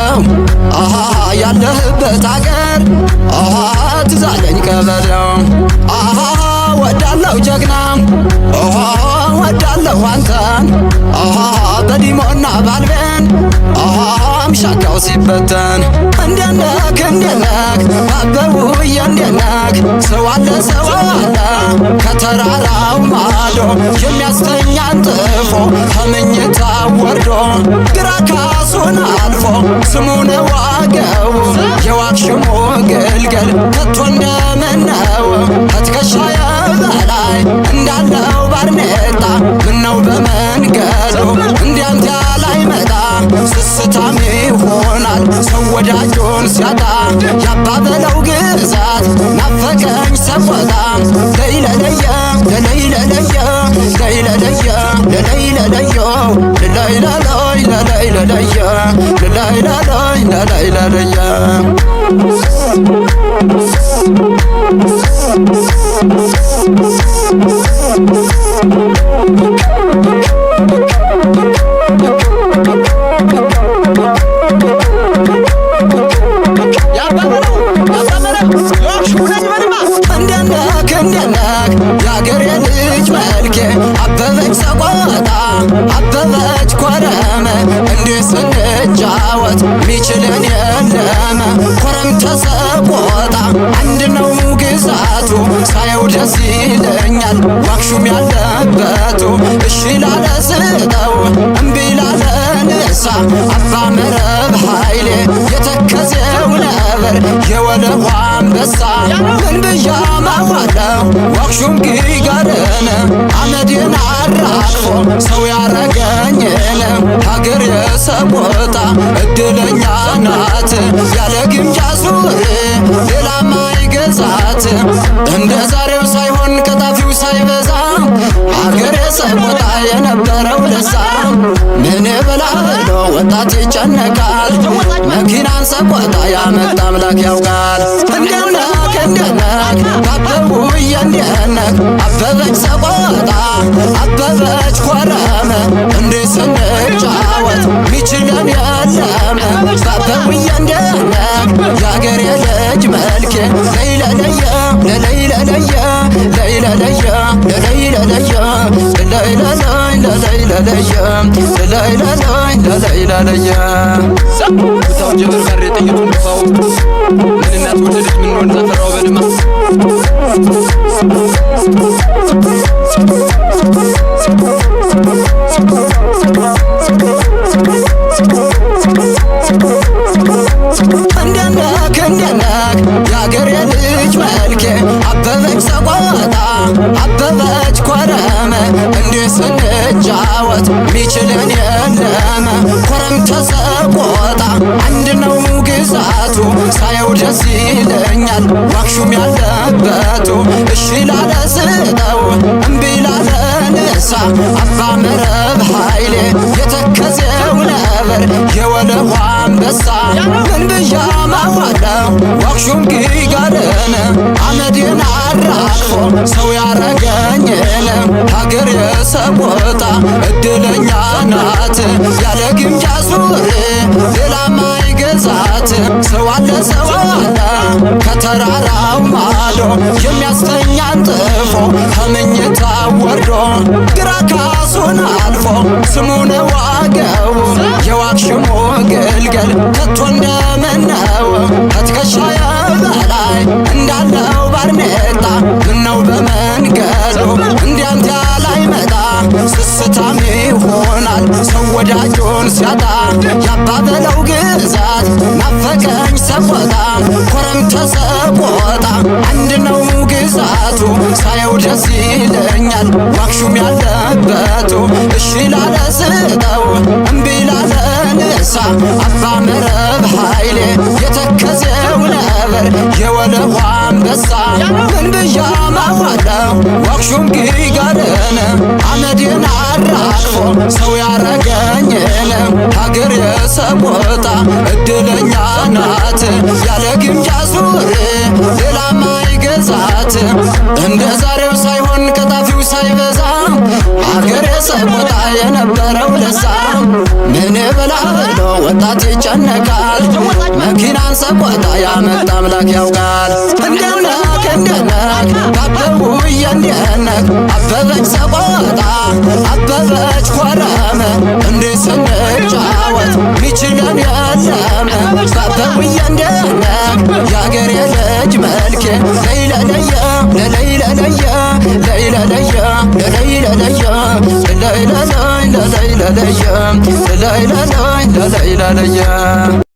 ነው ያለህበት አገር ትዛለኝ ቀበሌው ወዳለው ጀግና ወዳለው አንተን በዲሞና ባልቤን ምሻካው ሲበተን እንደነክ ባበውዬ እንደነክ ሰው አለ ከተራራው ማዶ የሚያስተኛን ጥፎ ከምኝታ ወርዶ ግራ ካሱን አልፎ ስሙን ዋገው የዋክሽሞ ግልገል ከቶ እንደምነው ከትከሻዬ በላይ እንዳለው ባርኔጣ ምነው በመንገዱ እንዲያንተ ያላይመጣ ስስታም ይሆናል ሰው ወዳጁን ሲያጣ ያባበለው ግዛት ናፈቀኝ ሰቆጣ ለይለለየ ለለይለለየ ለይለለየ ለለይለለየ ለለይለለይ ለለይለለየ ለለይለለይ ለለይለለየ እንደነክ ያገሬ ልጅ መልኬ አበበች ሰቆጣ አበበች ኮረመ እንዲህ ስንጫወት ሚችልን የለም ኮረም ተሰቆጣ አንድ ነው ግዛቱ ሳየው ደስ ይለኛል ዋክሹም ያለበቱ እሺ ላለ ስጠው እምቢ ላለ ንሳ አባ መረብ ኃይሌ የተከዜው ነበር የወለዋ አንበሳ ምን ብያማዋለው ዋክሹም ጊጋርን አመዴን አራግፎ ሰው ያረገኝን ሀገር የሰቆጣ እድለኛ ናት ያለ ግምጃ ሱሪ ሌላ ማይገዛት እንደ ዛሬው ሳይሆን ቀጣፊው ሳይበዛ ሀገር የሰቆጣ የነበረው ለዛ ምን ብላ ብሎ ወጣት ይጨነቃል መኪናን ሰቆጣ ያመጣ አምላክ ያውቃል እንደነክ ባበውዬ እንደነክ አበበች ሰቆጣ አበበች ኮረመ እንዲህ ስንጫወት ሚችለን የለም ባበውዬ እንደነክ ያገሬ ልጅ መልኬ ለይለለየ ለለይለለየ ለይለለየ ለለይለለየ ለለይለለይ ለለይለለየ ለለይለለይ ለለይለለየ ብታው ጀበር ጋር የጠይቱን ልፋው ምንናት ወደልጅ ምን ወንድ ዘፈራው በድማ እንደነክ ያገሬ ልጅ መልኬ አበበች ሰቆጣ አበበች ኮረመ እንዲህ ስንጫወት ሚችልን የለም ኮረም ተሰቆጣ አንድ ነው ግዛቱ ሳየው ደስ ይለኛል ዋክሹም ያለበቱ እሺ ላለ ስጠው እምቢ ላለ ንሳ አባ መረብ ኃይሌ የተከዜው ነበር የወለዋ አንበሳ ምን ብያማዋለው ዋክሹም ጊጋርን አመዴን አራግፎ ሰው ያረገኝን ሀገር የሰቆጣ እድለኛ ናት ያለ ግምጃ ሱሪ ሌላ ማይገዛት ሰው አለ ከተራራው ማዶ የሚያስተኛን ጥፎ ከምኝታ ወርዶ ግራ ካሱን አልፎ ስሙን ዋገው የዋክሽሞ ግልገል ከቶ እንደምነው ከትከሻዬ በላይ እንዳለው ባርኔጣ ምነው በመንገዱ እንዲያንተ ያላይመጣ ስስታም ይሆናል ሰው ወዳጁን ሲያጣ ያባበለው ግዛት ናፈቀኝ ሰቆጣ ኮረም ተሰቆጣ አንድ ነው ግዛቱ ሳየው ደስ ይለኛል ዋክሹም ያለበቱ እሺ ላለ ስጠው እምቢ ላለ ንሳ አባ መረብ ኃይሌ የተከዜው ነበር የወለዋ አንበሳ ምን ብያማዋለው ዋክሹም ጊጋርን አመዴን አራግፎ ሰው ያረገኝን ሀገር የሰቆጣ እድለኛ ናት ያለ ግምጃ ሱሪ ሌላ ማይገዛት እንደ ዛሬው ሳይሆን ቀጣፊው ሳይበዛ ሀገር የሰቆጣ የነበረው ለዛ ምን ብላ ብሎ ወጣት ይጨነቃል መኪናን ሰቆጣ ያመጣ አምላክ ያውቃል። እንደነክ እንደነክ ባበውዬ እንደነክ አበበች ሰቆጣ አበበች ኮረም እንዲህ ስንጫወት ሚችለን የለም ባበውዬ እንደነክ የአገሬ ልጅ መልኬ ለይለለየ ለለይለለየ ለይለለየ ለለይለለየ ለለይለለየ ለለይለለየ ለለይለለየ